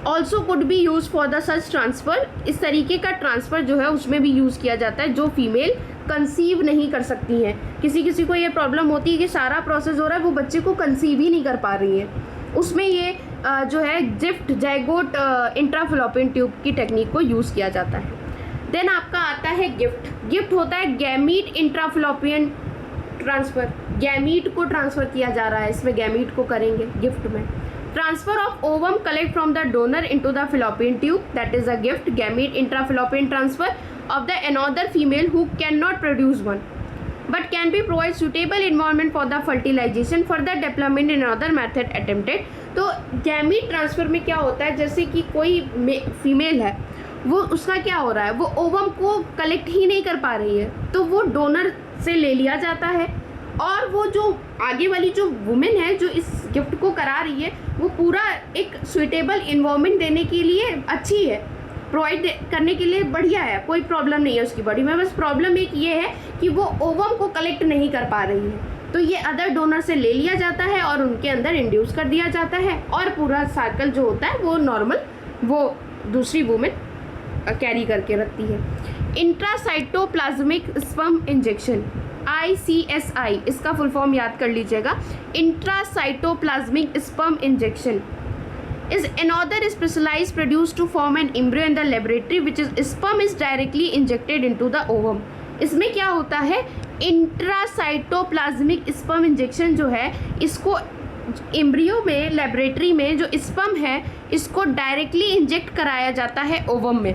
also could be use for the such transfer. इस तरीके का ट्रांसफ़र जो है उसमें भी यूज़ किया जाता है जो फीमेल कंसीव नहीं कर सकती हैं। किसी किसी को ये प्रॉब्लम होती है कि सारा प्रोसेस हो रहा है, वो बच्चे को कंसीव ही नहीं कर पा रही है, उसमें ये जो है जिफ्ट जाइगोट इंट्राफैलोपियन ट्यूब की टेक्निक को यूज़ किया जाता है। देन आपका आता है गिफ्ट। गिफ्ट होता है गैमीट इंट्राफैलोपियन ट्रांसफ़र, गैमीट को ट्रांसफ़र किया जा रहा है, इसमें गैमीट को करेंगे गिफ्ट में। Transfer of ovum collect from the donor into the fallopian tube, that is a GIFT. Gamete intrafallopian transfer of the another female who cannot produce one but can be provide suitable environment for the fertilization, further development in another method attempted। तो gamete transfer में क्या होता है, जैसे कि कोई female है, वो उसका क्या हो रहा है, वो ओवम को कलेक्ट ही नहीं कर पा रही है, तो वो डोनर से ले लिया जाता है और वो जो आगे वाली जो वुमेन है जो इस गिफ्ट को करा रही है, वो पूरा एक सुइटेबल इन्वायरमेंट देने के लिए अच्छी है, प्रोवाइड करने के लिए बढ़िया है, कोई प्रॉब्लम नहीं है उसकी बॉडी में। बस प्रॉब्लम एक ये है कि वो ओवम को कलेक्ट नहीं कर पा रही है, तो ये अदर डोनर से ले लिया जाता है और उनके अंदर इंड्यूस कर दिया जाता है और पूरा सर्कल जो होता है वो नॉर्मल वो दूसरी वुमेन कैरी करके रखती है। इंट्रासाइटोप्लाज्मिक स्पर्म इंजेक्शन, ICSI, इसका फुल फॉर्म याद कर लीजिएगा। Intracytoplasmic sperm injection is another specialized produced to form an embryo in the laboratory which is sperm is directly injected into the ovum। इसमें क्या होता है, इंट्रासाइटोप्लाज्मिक स्पर्म इंजेक्शन जो है, इसको एम्ब्रियो में लेबोरेटरी में जो स्पर्म है इसको डायरेक्टली इंजेक्ट कराया जाता है ओवम में,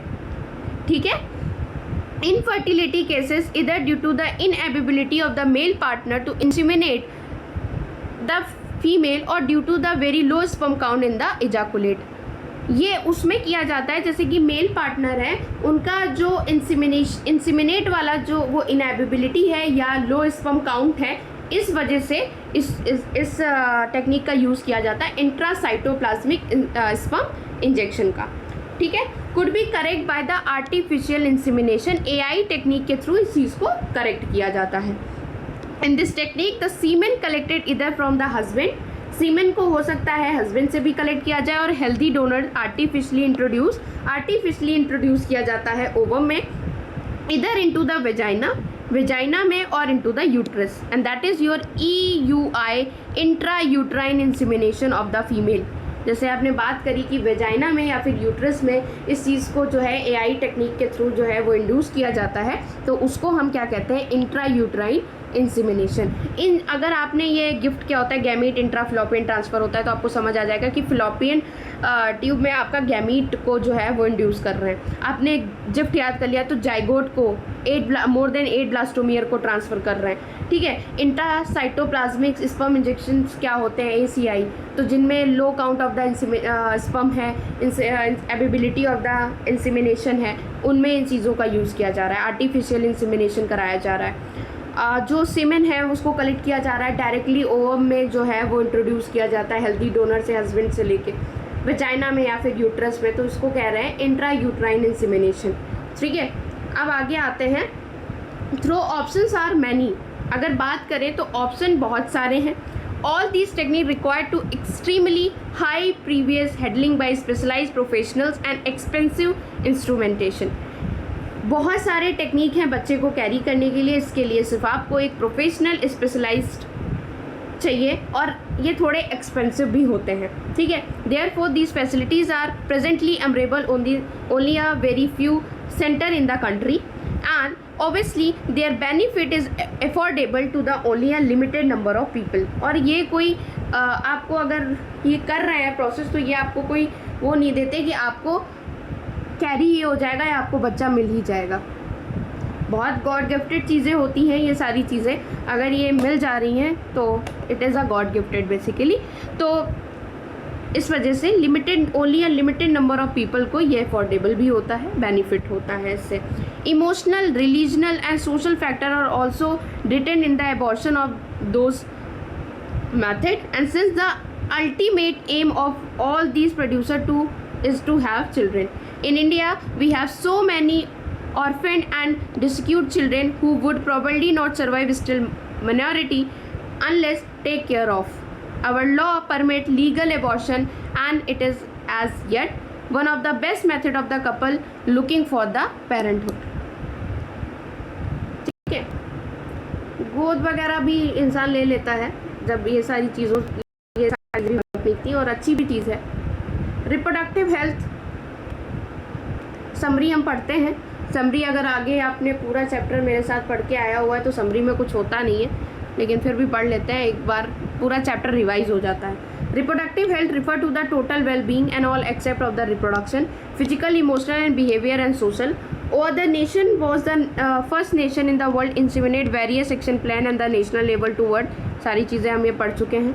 ठीक है। इनफर्टिलिटी केसेस इधर due to the inability of the male partner to inseminate the female और due to the very low sperm count in the ejaculate, ये उसमें किया जाता है जैसे कि मेल पार्टनर है उनका जो इंसिमिनेट वाला जो वो इनएबिलिटी है या लो स्पर्म काउंट है, इस वजह से इस टेक्निक का यूज़ किया जाता है इंट्रासाइटोप्लाज्मिक स्पर्म इंजेक्शन का, ठीक है। Could be correct by the artificial insemination, AI technique के थ्रू इस चीज़ को करेक्ट किया जाता है। In this technique the semen collected इधर फ्रॉम द हस्बैंड, सीमेन को हो सकता है हस्बैंड से भी कलेक्ट किया जाए और हेल्दी डोनर आर्टिफिशियली इंट्रोड्यूस किया जाता है ओवम में, इधर इनटू द वेजाइना में और into the uterus, and that is your EUI intra uterine insemination of the female. जैसे आपने बात करी कि वेजाइना में या फिर यूट्रस में इस चीज़ को जो है AI टेक्निक के थ्रू जो है वो इंड्यूस किया जाता है, तो उसको हम क्या कहते हैं, इंट्रा यूट्राइन इंसिमिनेशन। अगर आपने ये गिफ्ट क्या होता है, गैमीट इंट्राफैलोपियन ट्रांसफ़र होता है, तो आपको समझ आ जाएगा कि फैलोपियन ट्यूब में आपका गैमीट को जो है वो इंड्यूस कर रहे हैं। आपने गिफ्ट याद कर लिया तो जाइगोट को मोर देन 8 ब्लास्टोमियर को ट्रांसफ़र कर रहे हैं, ठीक है। इंट्रासाइटोप्लाज्मिक स्पर्म इंजेक्शन क्या होते हैं, ACI, तो जिनमें लो काउंट ऑफ द स्पर्म है, एबिलिटी ऑफ द इंसिमिनेशन है, उनमें इन चीज़ों का यूज़ किया जा रहा है, आर्टिफिशियल इंसिमिनेशन कराया जा रहा है। जो सीमेन है उसको कलेक्ट किया जा रहा है डायरेक्टली ओवम में जो है वो इंट्रोड्यूस किया जाता है हेल्दी डोनर से, हस्बैंड से लेके वेजाइना में या फिर यूट्रस में, तो इसको कह रहे हैं इंट्रा यूट्राइन इंसिमिनेशन, ठीक है। अब आगे आते हैं, थ्रो ऑप्शंस आर मैनी, अगर बात करें तो ऑप्शन बहुत सारे हैं। All these technique required to extremely high previous handling by specialised professionals and expensive instrumentation. बहुत सारे टेक्निक हैं बच्चे को कैरी करने के लिए, इसके लिए सिर्फ आपको एक प्रोफेशनल स्पेशलाइज्ड चाहिए और ये थोड़े एक्सपेंसिव भी होते हैं, ठीक है। Therefore these facilities are presently available only a very few centre in the country and obviously their benefit is affordable to the only a limited number of people. और ये कोई आपको अगर ये कर रहे हैं प्रोसेस, तो ये आपको कोई वो नहीं देते कि आपको कैरी ये हो जाएगा या आपको बच्चा मिल ही जाएगा। बहुत गॉड गिफ्टेड चीज़ें होती हैं ये सारी चीज़ें, अगर ये मिल जा रही हैं तो it is a God gifted basically. तो इस वजह से only a limited number of people को ये अफोर्डेबल भी होता है, बेनिफिट होता है इससे। Emotional, religional and social factor are also detained in the abortion of those method and since the ultimate aim of all these procedure is to have children. In India, we have so many orphaned and destitute children who would probably not survive, still minority, unless take care of. Our law permit legal abortion and it is as yet one of the best method of the couple looking for the parenthood. ठीक है, गोद वगैरह भी इंसान ले लेता है जब ये सारी थी और अच्छी भी चीज़ है. रिप्रोडक्टिव हेल्थ समरी हम पढ़ते हैं. समरी अगर आगे आपने पूरा चैप्टर मेरे साथ पढ़ के आया हुआ है तो समरी में कुछ होता नहीं है, लेकिन फिर भी पढ़ लेते हैं, एक बार पूरा चैप्टर रिवाइज हो जाता है. Reproductive health refer to the total well being and all except of the reproduction, physical, emotional and behaviour and social. Or the nation was the first nation in the world inseminate various action plan and the national level toward. सारी चीज़ें हम ये पढ़ चुके हैं.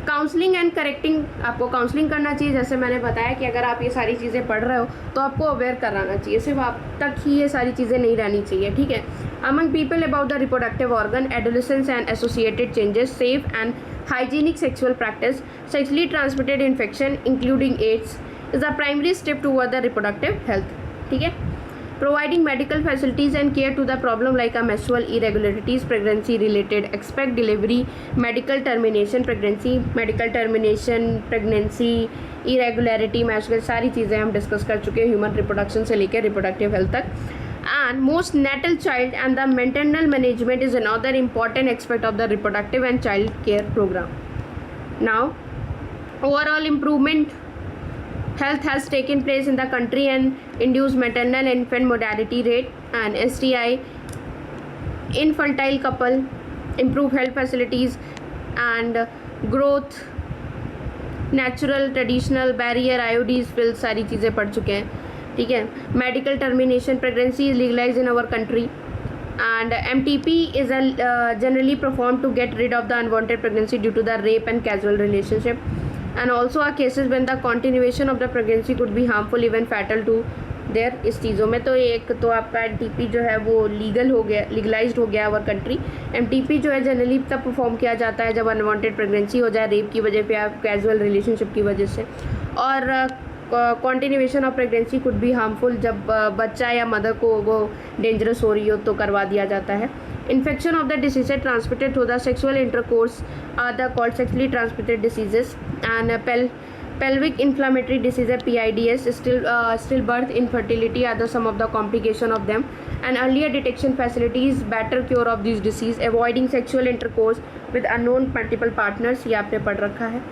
Counselling and correcting, आपको counselling करना चाहिए. जैसे मैंने बताया कि अगर आप ये सारी चीज़ें पढ़ रहे हो तो आपको अवेयर कराना चाहिए, सिर्फ आप तक ही ये सारी चीज़ें नहीं रहनी चाहिए. ठीक है. Among people about the reproductive organ, adolescence and associated changes, safe and hygienic sexual practice, sexually transmitted infection including AIDS is the primary step toward the reproductive health. ठीक है. Providing medical facilities and care to the problem like a menstrual irregularities, pregnancy related, expect delivery, medical termination pregnancy, medical termination pregnancy, irregularity, menstrual, सारी चीज़ें हम discuss कर चुके हैं human reproduction से लेकर रिप्रोडक्टिव हेल्थ तक. And most natal child and the maternal management is another important aspect of the reproductive and child care program. Now, overall improvement health has taken place in the country and induced maternal infant mortality rate and STI, infertile couple, improved health facilities and growth, natural traditional barrier, IODs pills, सारी चीज़ें पढ़ चुके हैं. ठीक है. Medical termination pregnancy is legalise in our country and MTP is generally performed to get rid of the unwanted pregnancy due to the rape and casual relationship. And also are cases when the continuation of the pregnancy could be harmful, even fatal to their. इस चीज़ों में तो एक तो आपका MTP जो है वो लीगल हो गया, लीगलाइज्ड हो गया आवर कंट्री. MTP जो है जनरली तब परफॉर्म किया जाता है जब अनवांटेड प्रेगनेंसी हो जाए, रेप की वजह पे या कैजुअल रिलेशनशिप की वजह से. और कॉन्टिन्यूएशन ऑफ प्रेगनेंसी कुड भी हार्मफुल, जब बच्चा या मदर को वो डेंजरस हो रही हो तो करवा दिया जाता है. Infection of the disease transmitted through the sexual intercourse are the called sexually transmitted diseases. And pelvic inflammatory disease PIDS, stillbirth, infertility are the some of the complication of them. And earlier detection facilities, better cure of these disease, avoiding sexual intercourse with unknown multiple partners. ये आपने पढ़ रखा है,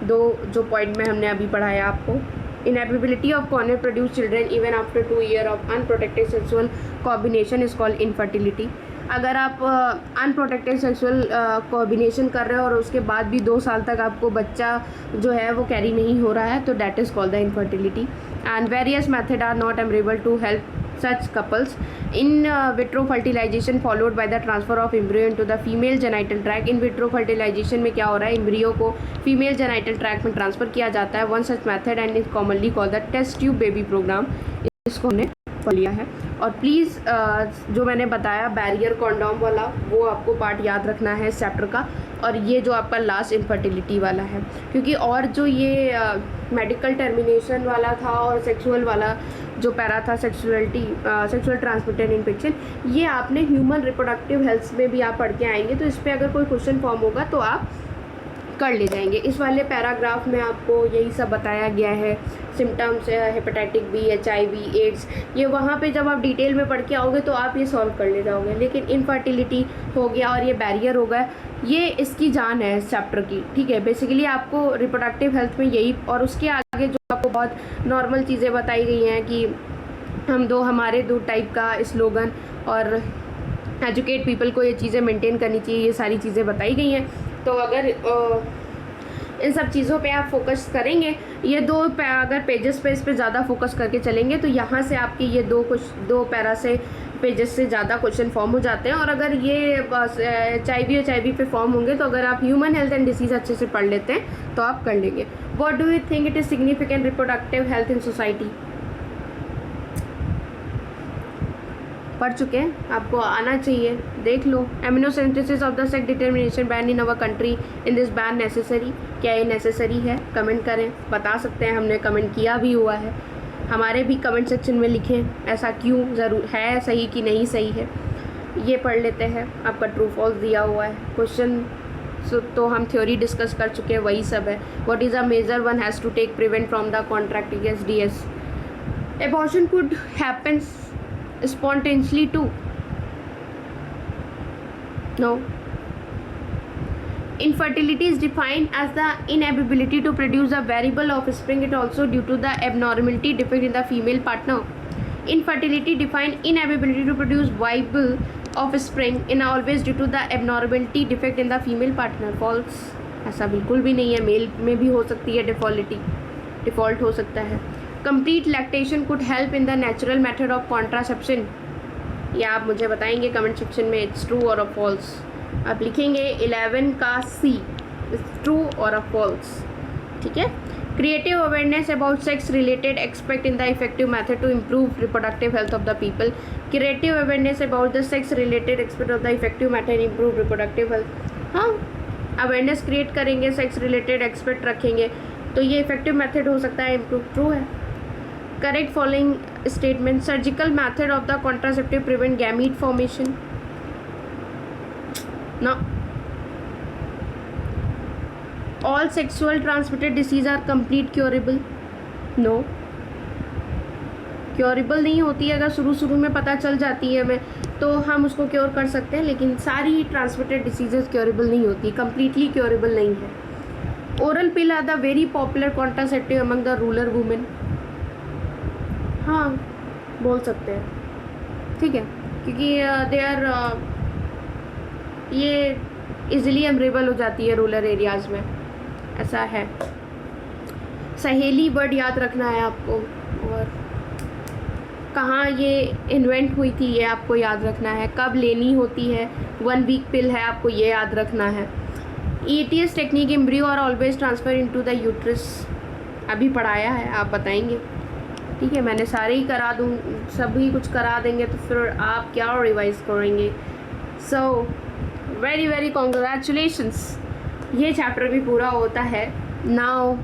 दो जो point में हमने अभी पढ़ाया आपको. Inability of corner produce children even after 2 years of unprotected sexual combination is called infertility. अगर आप अनप्रोटेक्टेड सेक्सुअल कॉम्बिनेशन कर रहे हो और उसके बाद भी 2 साल तक आपको बच्चा जो है वो कैरी नहीं हो रहा है तो that is called the infertility. And various method are not available to help such couples. In vitro fertilization followed by the transfer of embryo into the female genital tract. In vitro fertilization में क्या हो रहा है, embryo को female genital tract में transfer किया जाता है. One such method and is commonly called the test tube baby programme. इसको हमने पढ़ लिया है. और प्लीज़ जो मैंने बताया बैरियर कॉन्डोम वाला वो आपको पार्ट याद रखना है इस चैप्टर का. और ये जो आपका लास्ट इनफर्टिलिटी वाला है, क्योंकि और जो ये मेडिकल टर्मिनेशन वाला था और सेक्सुअल वाला जो पैरा था, सेक्सुअल ट्रांसमिटेड इन्फेक्शन, ये आपने ह्यूमन रिप्रोडक्टिव हेल्थ में भी आप पढ़ के आएंगे. तो इस पर अगर कोई क्वेश्चन फॉर्म होगा तो आप कर ले जाएंगे. इस वाले पैराग्राफ में आपको यही सब बताया गया है. सिम्टम्स, हेपेटाइटिक बी, HIV, एड्स, ये वहाँ पे जब आप डिटेल में पढ़ के आओगे तो आप ये सॉल्व कर ले जाओगे. लेकिन इनफर्टिलिटी हो गया और ये बैरियर हो गया, ये इसकी जान है इस चैप्टर की. ठीक है. बेसिकली आपको रिप्रोडक्टिव हेल्थ में यही, और उसके आगे जो आपको बहुत नॉर्मल चीज़ें बताई गई हैं कि हम दो हमारे दो टाइप का स्लोगन और एजुकेट पीपल को ये चीज़ें मेंटेन करनी चाहिए, ये सारी चीज़ें बताई गई हैं. तो अगर इन सब चीज़ों पे आप फोकस करेंगे, ये अगर पेजेस पे इस पे ज़्यादा फोकस करके चलेंगे तो यहाँ से आपके ये दो पैरा से पेजेस से ज़्यादा क्वेश्चन फॉर्म हो जाते हैं. और अगर ये HIV पे फॉर्म होंगे तो अगर आप ह्यूमन हेल्थ एंड डिसीज़ अच्छे से पढ़ लेते हैं तो आप कर लेंगे. What do you think it is significant reproductive health in society? पढ़ चुके हैं, आपको आना चाहिए, देख लो. Amniocentesis of the sex determination ban in our country, in this ban necessary? क्या ये नेसेसरी है? कमेंट करें, बता सकते हैं, हमने कमेंट किया भी हुआ है. हमारे भी कमेंट सेक्शन में लिखें ऐसा क्यों ज़रूर है, सही कि नहीं सही है. ये पढ़ लेते हैं. आपका ट्रू फॉल्स दिया हुआ है. क्वेश्चन तो हम थ्योरी डिस्कस कर चुके हैं, वही सब है. What is a major one has to take prevent from the contract against DS. Abortion could happen spontaneously too. No. Infertility is defined as the inability to produce a viable offspring. It also due to the abnormality defect in the female partner. Infertility defined inability to produce viable offspring in always due to the abnormality defect in the female partner. False. ऐसा बिल्कुल भी नहीं है. Mail में भी हो सकती है डिफ़ॉल्ट हो सकता है. Complete lactation could help in the natural method of contraception. ये आप मुझे बताएंगे कमेंट सेक्शन में इट्स ट्रू और अ फॉल्स. आप लिखेंगे 11 का C, इट्स ट्रू और अ फॉल्स. ठीक है. Creative awareness about sex related expect in the effective method to improve reproductive health of the people. Creative awareness about the sex related expect of the effective method improve reproductive health. हाँ, awareness create करेंगे, sex related expect रखेंगे तो ये effective method हो सकता है improve. True है. Correct following statement. Surgical method of the contraceptive prevent gamete formation. No. All sexual transmitted disease are complete curable. No. Curable नहीं होती है. अगर शुरू में पता चल जाती है हमें तो हम उसको क्योर कर सकते हैं, लेकिन सारी ट्रांसमिटेड डिसीजेज क्योरेबल नहीं होती, कम्प्लीटली क्योरेबल नहीं है. Oral pill are the very popular contraceptive among the rural women. हाँ, बोल सकते हैं. ठीक है, क्योंकि दे आर ये इजीली अवेलेबल हो जाती है रूरल एरियाज़ में, ऐसा है. सहेली वर्ड याद रखना है आपको, और कहाँ ये इन्वेंट हुई थी ये आपको याद रखना है. कब लेनी होती है, 1 वीक पिल है, आपको ये याद रखना है. ETS technique embryo are always transfer into the uterus. अभी पढ़ाया है, आप बताएंगे. ठीक है, मैंने सारे ही करा दूँ, सभी कुछ करा देंगे तो फिर आप क्या रिवाइज करेंगे. So very very congratulations. ये चैप्टर भी पूरा होता है. नाउ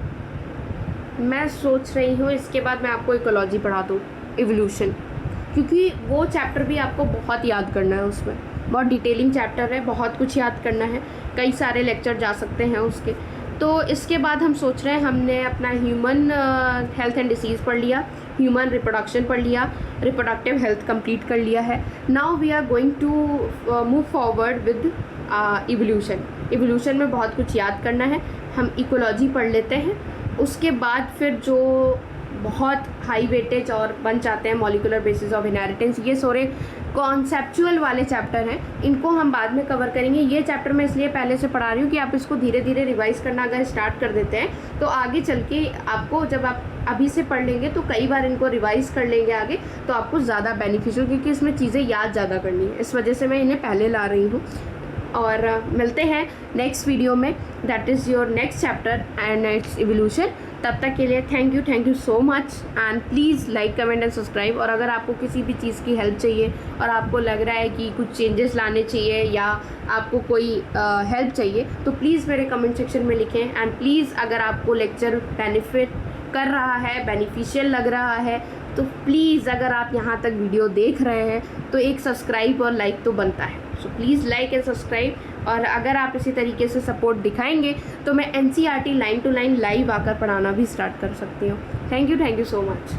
मैं सोच रही हूँ इसके बाद मैं आपको इकोलॉजी पढ़ा दूँ, इवोल्यूशन, क्योंकि वो चैप्टर भी आपको बहुत याद करना है. उसमें बहुत डिटेलिंग चैप्टर है, बहुत कुछ याद करना है, कई सारे लेक्चर जा सकते हैं उसके. तो इसके बाद हम सोच रहे हैं, हमने अपना ह्यूमन हेल्थ एंड डिसीज़ पढ़ लिया, ह्यूमन रिप्रोडक्शन पढ़ लिया, रिप्रोडक्टिव हेल्थ कंप्लीट कर लिया है. Now we are going to move forward with evolution. Evolution में बहुत कुछ याद करना है. हम इकोलॉजी पढ़ लेते हैं, उसके बाद फिर जो बहुत हाई वेटेज और बन जाते हैं मॉलिक्यूलर बेसिस ऑफ इनहेरिटेंस, ये सारे कॉन्सेप्चुअल वाले चैप्टर हैं, इनको हम बाद में कवर करेंगे. ये चैप्टर मैं इसलिए पहले से पढ़ा रही हूँ कि आप इसको धीरे धीरे रिवाइज़ करना अगर स्टार्ट कर देते हैं तो आगे चल के आपको, जब आप अभी से पढ़ लेंगे तो कई बार इनको रिवाइज़ कर लेंगे आगे, तो आपको ज़्यादा बेनिफिशियल, क्योंकि इसमें चीज़ें याद ज़्यादा करनी है, इस वजह से मैं इन्हें पहले ला रही हूँ. और मिलते हैं नेक्स्ट वीडियो में, that is your next chapter and it's evolution. तब तक के लिए thank you so much, and please like comment and subscribe. और अगर आपको किसी भी चीज़ की हेल्प चाहिए और आपको लग रहा है कि कुछ चेंजेस लाने चाहिए या आपको कोई हेल्प चाहिए तो प्लीज़ मेरे कमेंट सेक्शन में लिखें. एंड प्लीज़ अगर आपको लेक्चर बेनिफिट कर रहा है, बेनिफिशियल लग रहा है, तो प्लीज़ अगर आप यहाँ तक वीडियो देख रहे हैं तो एक सब्सक्राइब और लाइक तो बनता है. So please like and subscribe. और अगर आप इसी तरीके से सपोर्ट दिखाएंगे तो मैं NCERT line to line live आकर पढ़ाना भी स्टार्ट कर सकती हूँ. Thank you so much.